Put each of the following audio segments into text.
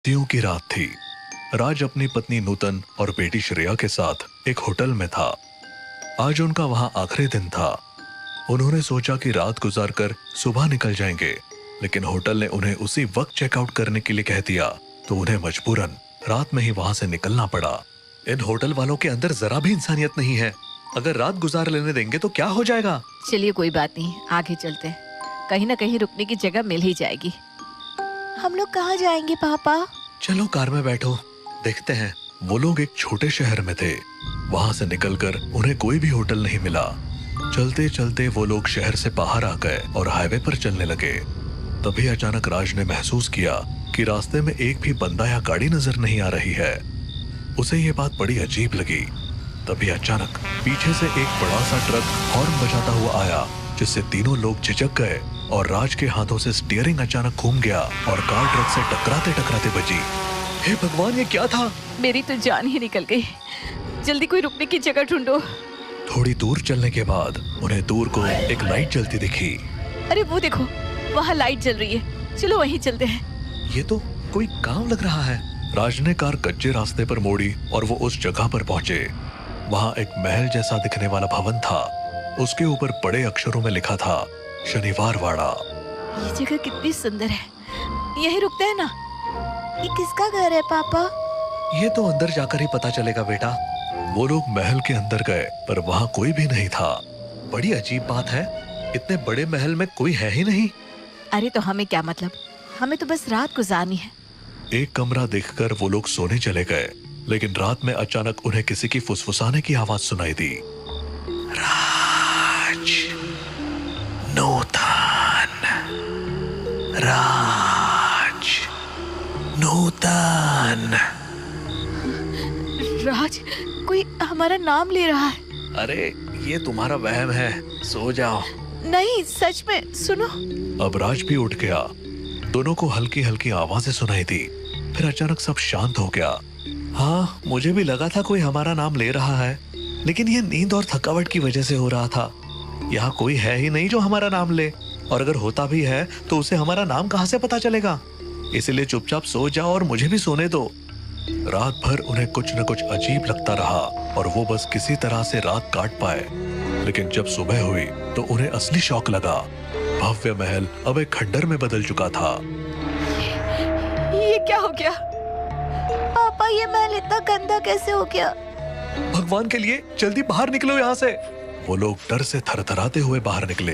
सर्दियों की रात थी। राज अपनी पत्नी नूतन और बेटी श्रेया के साथ एक होटल में था। आज उनका वहां आखिरी दिन था। उन्होंने सोचा कि रात गुजारकर सुबह निकल जाएंगे, लेकिन होटल ने उन्हें उसी वक्त चेकआउट करने के लिए कह दिया, तो उन्हें मजबूरन रात में ही वहां से निकलना पड़ा। इन होटल वालों के अंदर जरा भी इंसानियत नहीं है। अगर रात गुजार लेने देंगे तो क्या हो जाएगा। चलिए कोई बात नहीं, आगे चलते हैं। कहीं ना कहीं रुकने की जगह मिल ही जाएगी। हम लोग कहाँ जाएंगे पापा? चलो कार में बैठो, देखते हैं। वो लोग एक छोटे शहर में थे। वहां से निकलकर उन्हें कोई भी होटल नहीं मिला। चलते चलते वो लोग शहर से बाहर आ गए और हाईवे पर चलने लगे। तभी अचानक राज ने महसूस किया कि रास्ते में एक भी बंदा या गाड़ी नजर नहीं आ रही है। उसे ये बात बड़ी अजीब लगी। तभी अचानक पीछे से एक बड़ा सा ट्रक हॉर्न बजाता हुआ आया, जिससे तीनों लोग झिझक गए और राज के हाथों से स्टीयरिंग अचानक घूम गया और कार ट्रक से टकराते टकराते बची। हे भगवान, ये क्या था? मेरी तो जान ही निकल गई। जल्दी कोई रुकने की जगह ढूंढो। थोड़ी दूर चलने के बाद उन्हें दूर को एक लाइट जलती दिखी। अरे वो देखो, वहाँ लाइट जल रही है। चलो वहीं चलते हैं। ये तो कोई गांव लग रहा है। राज ने कार कच्चे रास्ते पर मोड़ी और वो उस जगह पर पहुंचे। वहाँ एक महल जैसा दिखने वाला भवन था। उसके ऊपर बड़े अक्षरों में लिखा था, शनिवार वाड़ा। ये जगह कितनी सुंदर है। यहीं रुकते हैं ना? ये किसका घर है पापा? ये तो अंदर जाकर ही पता चलेगा बेटा। वो लोग महल के अंदर गए, पर वहाँ कोई भी नहीं था। बड़ी अजीब बात है, इतने बड़े महल में कोई है ही नहीं। अरे तो हमें क्या मतलब, हमें तो बस रात गुजारनी है। एक कमरा देखकर वो लोग सोने चले गए, लेकिन रात में अचानक उन्हें किसी की फुसफुसाने की आवाज सुनाई दी। राज, नूतन, राज, नूतन। राज, कोई हमारा नाम ले रहा है। अरे ये तुम्हारा वहम है, सो जाओ। नहीं, सच में सुनो। अब राज भी उठ गया। दोनों को हल्की हल्की आवाजें सुनाई दी। फिर अचानक सब शांत हो गया। हाँ, मुझे भी लगा था कोई हमारा नाम ले रहा है, लेकिन ये नींद और थकावट की वजह से हो रहा था। यहाँ कोई है ही नहीं जो हमारा नाम ले, और अगर होता भी है तो उसे हमारा नाम कहाँ से पता चलेगा। इसीलिए चुपचाप सो जाओ और मुझे भी सोने दो। रात भर उन्हें कुछ न कुछ अजीब लगता रहा और वो बस किसी तरह से रात काट पाए। लेकिन जब सुबह हुई तो उन्हें असली शौक लगा। भव्य महल अब एक खंडर में बदल चुका था। ये क्या हो गया? पापा, ये महल इतना गंदा कैसे हो गया? भगवान के लिए जल्दी बाहर निकलो यहाँ से। वो लोग डर से थरथराते हुए बाहर निकले।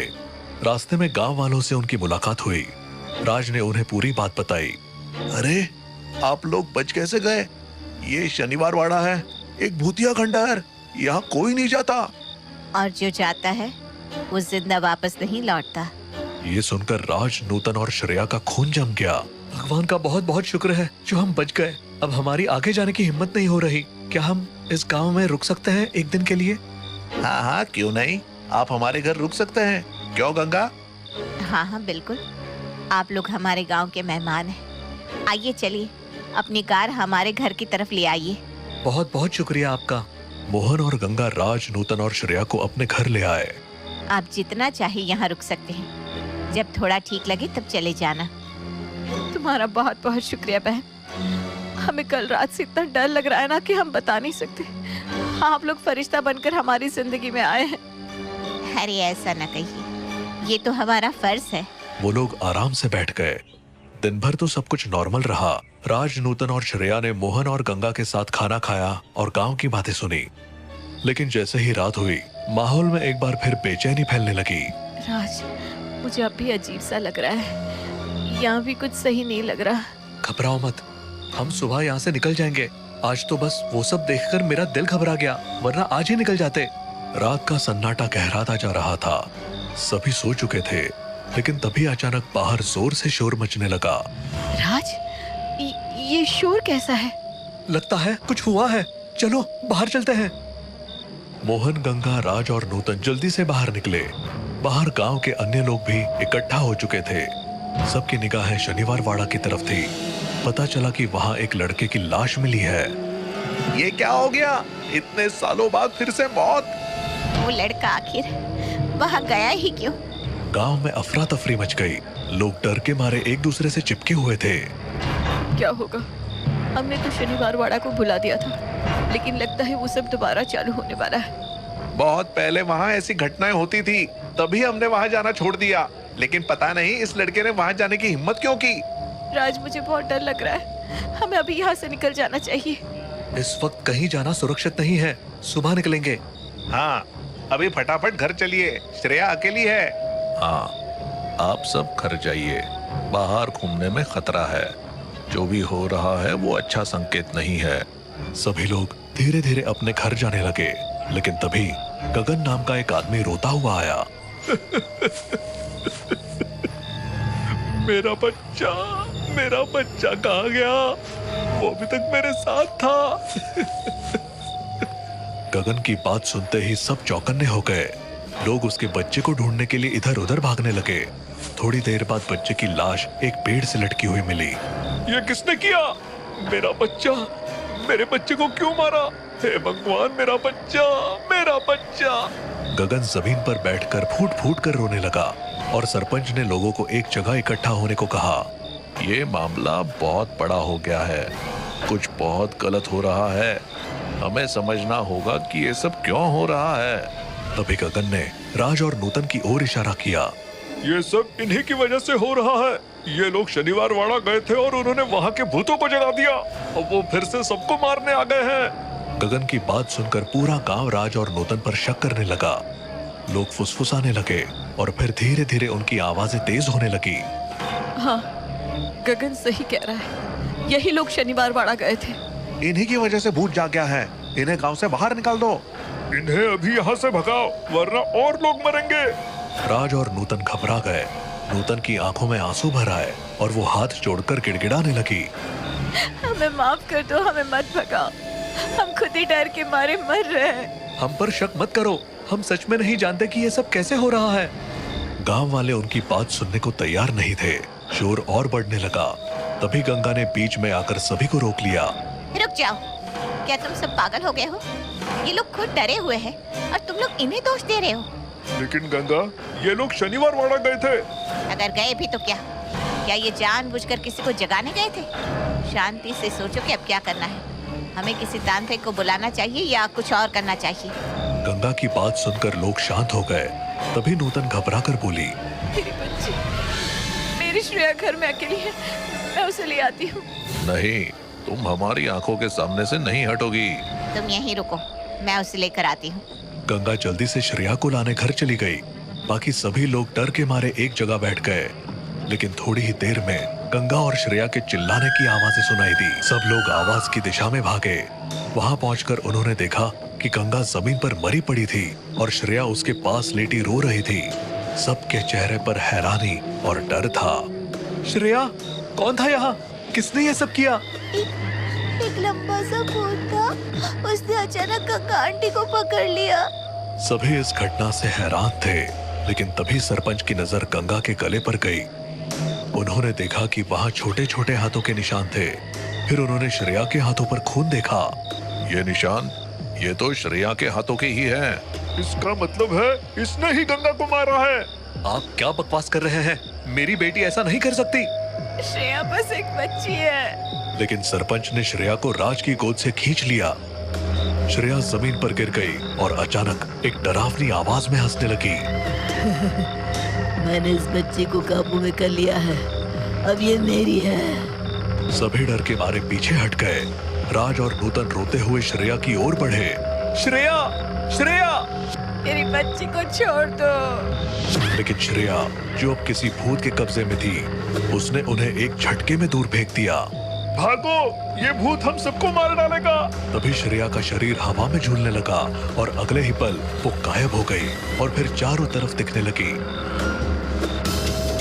रास्ते में गांव वालों से उनकी मुलाकात हुई। राज ने उन्हें पूरी बात बताई। अरे, आप लोग बच कैसे गए? ये शनिवार वाड़ा है, एक भूतिया खंडर। यहाँ कोई नहीं जाता। और जो जाता है वो जिंदा वापस नहीं लौटता। ये सुनकर राज, नूतन और श्रेया का खून जम गया। भगवान का बहुत बहुत शुक्र है जो हम बच गए। अब हमारी आगे जाने की हिम्मत नहीं हो रही। क्या हम इस गांव में रुक सकते हैं एक दिन के लिए? हाँ हाँ, क्यों नहीं। आप हमारे घर रुक सकते हैं। क्यों गंगा? हाँ हाँ बिल्कुल, आप लोग हमारे गांव के मेहमान हैं। आइए चलिए, अपनी कार हमारे घर की तरफ ले आइए। बहुत बहुत शुक्रिया आपका। मोहन और गंगा राज, नूतन और श्रेया को अपने घर ले आए। आप जितना चाहे यहाँ रुक सकते हैं। जब थोड़ा ठीक लगे तब चले जाना। तुम्हारा बहुत बहुत शुक्रिया बहन। हमें कल रात से इतना डर लग रहा है ना कि हम बता नहीं सकते। आप लोग फरिश्ता बनकर हमारी जिंदगी में आए हैं। अरे ऐसा न कहिए, ये तो हमारा फर्ज है। वो लोग आराम से बैठ गए। दिन भर तो सब कुछ नॉर्मल रहा। राज, नूतन और श्रेया ने मोहन और गंगा के साथ खाना खाया और गांव की बातें सुनी। लेकिन जैसे ही रात हुई, माहौल में एक बार फिर बेचैनी फैलने लगी। राज, मुझे अब भी अजीब सा लग रहा है। यहाँ भी कुछ सही नहीं लग रहा। घबराओ मत, हम सुबह यहाँ से निकल जाएंगे। आज तो बस वो सब देखकर मेरा दिल घबरा गया, वरना आज ही निकल जाते। रात का सन्नाटा गहराता जा रहा था। सभी सो चुके थे, लेकिन तभी अचानक बाहर जोर से शोर मचने लगा। राज, ये शोर कैसा है? लगता है कुछ हुआ है। चलो बाहर चलते हैं। मोहन, गंगा, राज और नूतन जल्दी से बाहर निकले। बाहर गांव के अन्य लोग भी इकट्ठा हो चुके थे। सबकी निगाहें शनिवार वाड़ा की तरफ थी। पता चला कि वहां एक लड़के की लाश मिली है। ये क्या हो गया? इतने सालों बाद फिर से मौत। वो लड़का आखिर वहाँ गया ही क्यों? गांव में अफरा तफरी मच गई। लोग डर के मारे एक दूसरे से चिपके हुए थे। क्या होगा। हमने तो शनिवार वाड़ा को बुला दिया था, लेकिन लगता है वो सब दोबारा चालू होने वाला है। बहुत पहले वहाँ ऐसी घटनाएं होती थी, तभी हमने वहाँ जाना छोड़ दिया। लेकिन पता नहीं इस लड़के ने वहाँ जाने की हिम्मत क्यों की। राज, मुझे बहुत डर लग रहा है। हमें अभी यहाँ से निकल जाना चाहिए। इस वक्त कहीं जाना सुरक्षित नहीं है, सुबह निकलेंगे। हाँ, अभी फटाफट घर चलिए, श्रेया अकेली है। हाँ, आप सब घर जाइए, बाहर घूमने में खतरा है। जो भी हो रहा है वो अच्छा संकेत नहीं है। सभी लोग धीरे धीरे अपने घर जाने लगे, लेकिन तभी गगन नाम का एक आदमी रोता हुआ आया। मेरा बच्चा कहाँ गया? वो अभी तक मेरे साथ था। गगन की बात सुनते ही सब चौकन्ने हो गए। लोग उसके बच्चे को ढूंढने के लिए इधर उधर भागने लगे। थोड़ी देर बाद बच्चे की लाश एक पेड़ से लटकी हुई मिली। ये किसने किया? मेरा बच्चा, मेरे बच्चे को क्यों मारा? हे भगवान, मेरा बच्चा। गगन जमीन पर बैठकर फूट फूट कर रोने लगा और सरपंच ने लोगों को एक जगह इकट्ठा होने को कहा। ये मामला बहुत बड़ा हो गया है, कुछ बहुत गलत हो रहा है। हमें समझना होगा कि ये सब क्यों हो रहा है। तभी गगन ने राज और नूतन की ओर इशारा किया। ये सब इन्हीं की वजह से हो रहा है। ये लोग शनिवार वाड़ा गए थे और उन्होंने वहाँ के भूतों को जगा दिया। अब वो फिर से सबको मारने आ गए हैं। गगन की बात सुनकर पूरा गांव राज और नूतन पर शक करने लगा। लोग फुसफुसाने लगे और फिर धीरे धीरे उनकी आवाजें तेज होने लगी। हाँ, गगन सही कह रहा है, यही लोग शनिवार वाड़ा गए थे। इन्हीं की वजह से भूत जाग गया है। इन्हें गांव से बाहर निकाल दो। इन्हें अभी यहाँ से भगाओ, वरना और लोग मरेंगे। राज और नूतन घबरा गए। नूतन की आंखों में आंसू भर आए और वो हाथ जोड़कर गिड़गिड़ाने लगी। हमें माफ कर दो, हमें मत भगाओ, हम खुद ही डर के मारे मर रहे हैं। हम पर शक मत करो, हम सच में नहीं जानते कि ये सब कैसे हो रहा है। गांव वाले उनकी बात सुनने को तैयार नहीं थे। शोर और बढ़ने लगा। तभी गंगा ने बीच में आकर सभी को रोक लिया। रुक जाओ, क्या तुम सब पागल हो गए हो? ये लोग खुद डरे हुए हैं और तुम लोग इन्हें दोष दे रहे हो। लेकिन गंगा, ये लोग शनिवार वाड़ा गए थे। अगर गए भी तो क्या ये जानबूझकर किसी को जगाने गए थे? शांति से सोचो कि अब क्या करना है। हमें किसी तांत्रिक को बुलाना चाहिए या कुछ और करना चाहिए। गंगा की बात सुनकर लोग शांत हो गए। तभी नूतन घबरा कर बोली। मेरी बच्ची, मेरी श्रेया घर में अकेली है, मैं उसे ले आती हूँ। नहीं, तुम हमारी आंखों के सामने से नहीं हटोगी। तुम यहीं रुको, मैं उसे लेकर आती हूँ। गंगा जल्दी से श्रेया को लाने घर चली गई। बाकी सभी लोग डर के मारे एक जगह बैठ गए। लेकिन थोड़ी ही देर में गंगा और श्रेया के चिल्लाने की आवाजें सुनाई दी। सब लोग आवाज की दिशा में भागे। वहां पहुंचकर उन्होंने देखा कि गंगा जमीन पर मरी पड़ी थी और श्रेया उसके पास लेटी रो रही थी। सबके चेहरे पर हैरानी और डर था। श्रेया, कौन था यहाँ? किसने ये सब किया? एक लंबा सा भूत था, उसने अचानक गंगा आंटी को पकड़ लिया। सभी इस घटना से हैरान थे, लेकिन तभी सरपंच की नजर गंगा के गले पर गई। उन्होंने देखा कि वहाँ छोटे छोटे हाथों के निशान थे। फिर उन्होंने श्रेया के हाथों पर खून देखा। ये निशान, ये तो श्रेया के हाथों के ही हैं। इसका मतलब है इसने ही गंगा को मारा है। आप क्या बकवास कर रहे हैं? मेरी बेटी ऐसा नहीं कर सकती। श्रेया बस एक बच्ची है। लेकिन सरपंच ने श्रेया को राज की गोद से खींच लिया। श्रेया जमीन पर गिर गई और अचानक एक डरावनी आवाज में हंसने लगी। मैंने इस बच्ची को काबू में कर लिया है, अब ये मेरी है। सभी डर के मारे पीछे हट गए। राज और नूतन रोते हुए श्रेया की ओर बढ़े। श्रेया, श्रेया! मेरी बच्ची को छोड़ दो। लेकिन श्रेया, जो अब किसी भूत के कब्जे में थी, उसने उन्हें एक झटके में दूर फेंक दिया। भागो, ये भूत हम सबको मार डालेगा। तभी श्रेया का शरीर हवा में झूलने लगा और अगले ही पल वो गायब हो गई और फिर चारों तरफ दिखने लगी।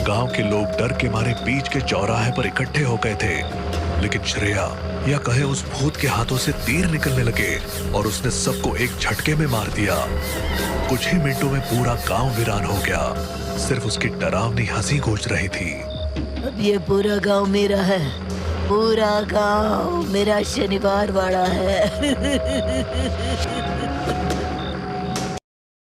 गांव के लोग डर के मारे बीच के चौराहे पर इकट्ठे हो गए थे। लेकिन श्रेया, या कहे उस भूत के हाथों से तीर निकलने लगे और उसने सबको एक झटके में मार दिया। कुछ ही मिनटों में पूरा गांव वीरान हो गया। सिर्फ उसकी डरावनी हंसी गूंज रही थी। अब ये पूरा गांव मेरा है, पूरा गांव मेरा शनिवार वाड़ा है।